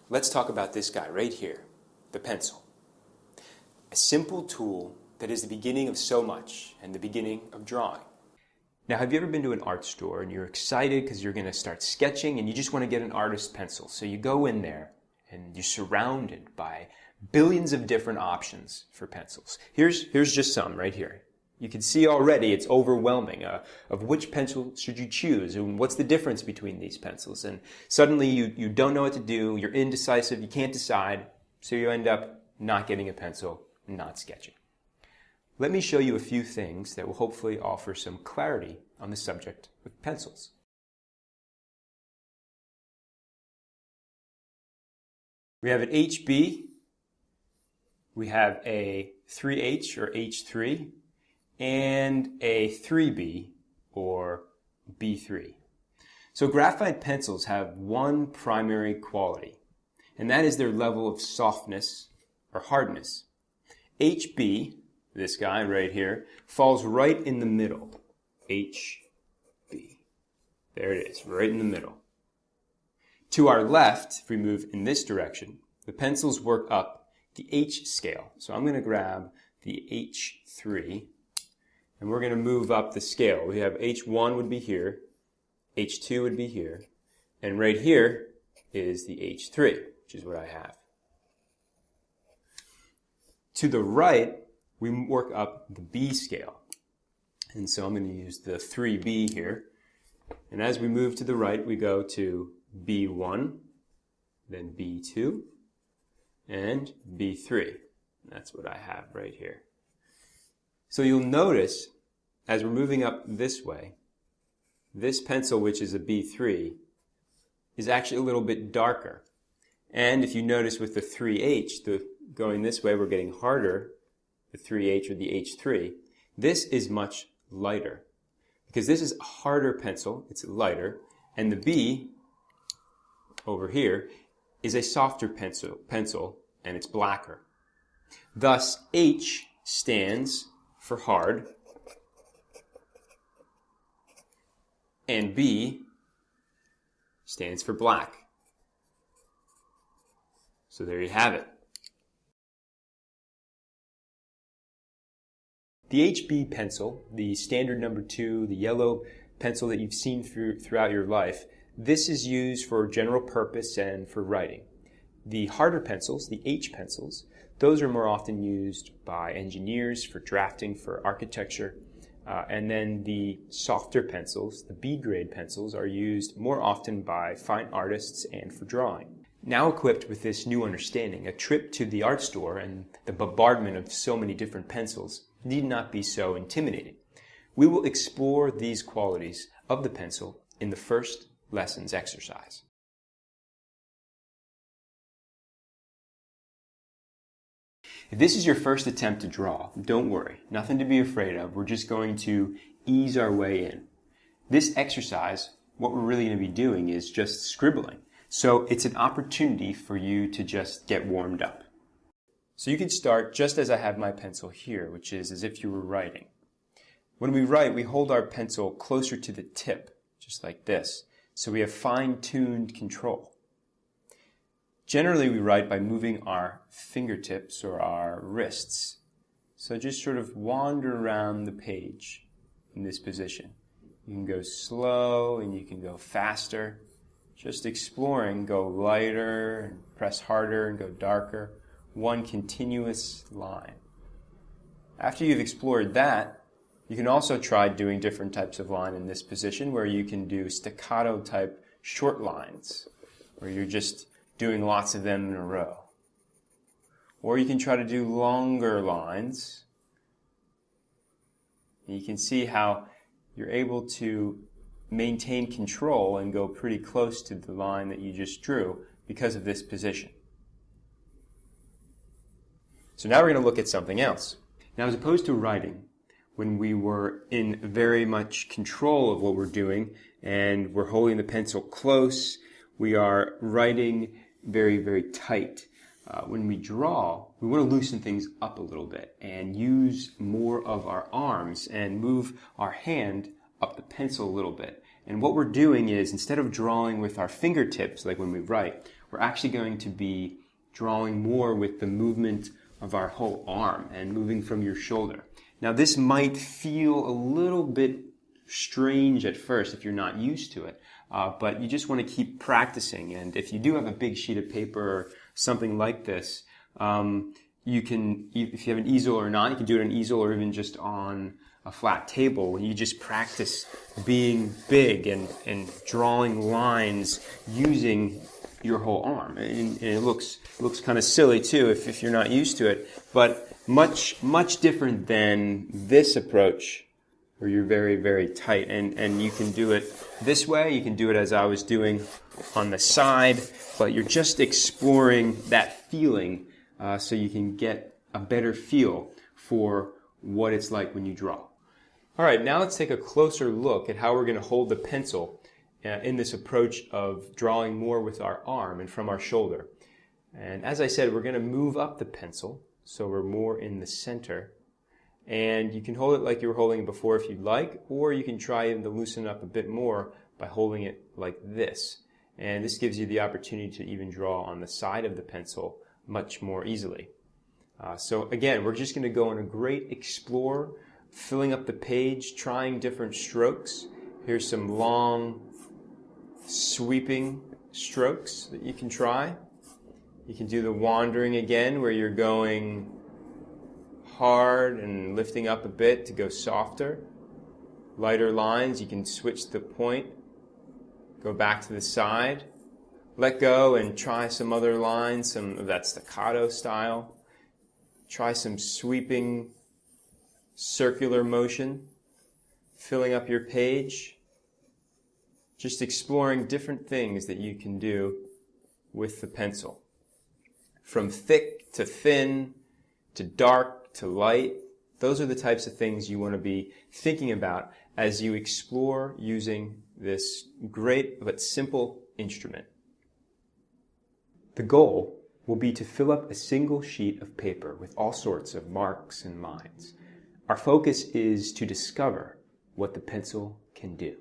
let's talk about this guy right here, the pencil. A simple tool that is the beginning of so much and the beginning of drawing. Now, have you ever been to an art store and you're excited because you're going to start sketching and you just want to get an artist's pencil? So you go in there and you're surrounded by billions of different options for pencils. Here's just some right here. You can see already it's overwhelming of which pencil should you choose and what's the difference between these pencils. And suddenly you don't know what to do, you're indecisive, you can't decide, so you end up not getting a pencil, not sketching. Let me show you a few things that will hopefully offer some clarity on the subject of pencils. We have an HB, we have a 3H or H3, and a 3B or B3. So graphite pencils have one primary quality, and that is their level of softness or hardness. HB, this guy right here, falls right in the middle. HB. There it is, right in the middle. To our left, if we move in this direction, the pencils work up the H scale. So I'm going to grab the H3, and we're going to move up the scale. We have H1 would be here, H2 would be here, and right here is the H3, which is what I have. To the right, we work up the B scale. And so I'm going to use the 3B here. And as we move to the right, we go to B1, then B2, and B3. That's what I have right here. So you'll notice, as we're moving up this way, this pencil, which is a B3, is actually a little bit darker. And if you notice with the 3H, going this way, we're getting harder, the 3H or the H3. This is much lighter, because this is a harder pencil, it's lighter, and the B, over here, is a softer pencil, and it's blacker. Thus, H stands for hard, and B stands for black. So there you have it. The HB pencil, the standard number 2, the yellow pencil that you've seen throughout your life, this is used for general purpose and for writing. The harder pencils, the H pencils, those are more often used by engineers for drafting, for architecture. And then the softer pencils, the B grade pencils, are used more often by fine artists and for drawing. Now equipped with this new understanding, a trip to the art store and the bombardment of so many different pencils need not be so intimidating. We will explore these qualities of the pencil in the first lesson's exercise. If this is your first attempt to draw, don't worry, nothing to be afraid of. We're just going to ease our way in. This exercise, what we're really going to be doing is just scribbling. So it's an opportunity for you to just get warmed up. So you can start just as I have my pencil here, which is as if you were writing. When we write, we hold our pencil closer to the tip, just like this. So we have fine-tuned control. Generally, we write by moving our fingertips or our wrists. So just sort of wander around the page in this position. You can go slow and you can go faster. Just exploring, go lighter, and press harder and go darker. One continuous line. After you've explored that, you can also try doing different types of line in this position where you can do staccato type short lines, where you're just doing lots of them in a row. Or you can try to do longer lines. And you can see how you're able to maintain control and go pretty close to the line that you just drew because of this position. So now we're going to look at something else. Now, as opposed to writing, when we were in very much control of what we're doing and we're holding the pencil close, we are writing very, very tight. When we draw, we want to loosen things up a little bit and use more of our arms and move our hand up the pencil a little bit. And what we're doing is, instead of drawing with our fingertips like when we write, we're actually going to be drawing more with the movement of our whole arm and moving from your shoulder. Now this might feel a little bit strange at first if you're not used to it, but you just want to keep practicing. And if you do have a big sheet of paper or something like this, you can, if you have an easel or not, you can do it on an easel or even just on a flat table. You just practice being big and drawing lines using your whole arm. And it looks kind of silly too if you're not used to it, but much different than this approach where you're very, very tight. And you can do it this way, you can do it as I was doing on the side, but you're just exploring that feeling so you can get a better feel for what it's like when you draw. All right, now let's take a closer look at how we're going to hold the pencil in this approach of drawing more with our arm and from our shoulder. And as I said, we're going to move up the pencil so we're more in the center. And you can hold it like you were holding it before if you'd like, or you can try even to loosen it up a bit more by holding it like this. And this gives you the opportunity to even draw on the side of the pencil much more easily. So again, we're just going to go on a great explore, filling up the page, trying different strokes. Here's some long, sweeping strokes that you can try. You can do the wandering again, where you're going hard and lifting up a bit to go softer. Lighter lines, you can switch the point, go back to the side, let go and try some other lines, some of that staccato style. Try some sweeping circular motion, filling up your page, just exploring different things that you can do with the pencil. From thick to thin, to dark to light, those are the types of things you want to be thinking about as you explore using this great but simple instrument. The goal will be to fill up a single sheet of paper with all sorts of marks and lines. Our focus is to discover what the pencil can do.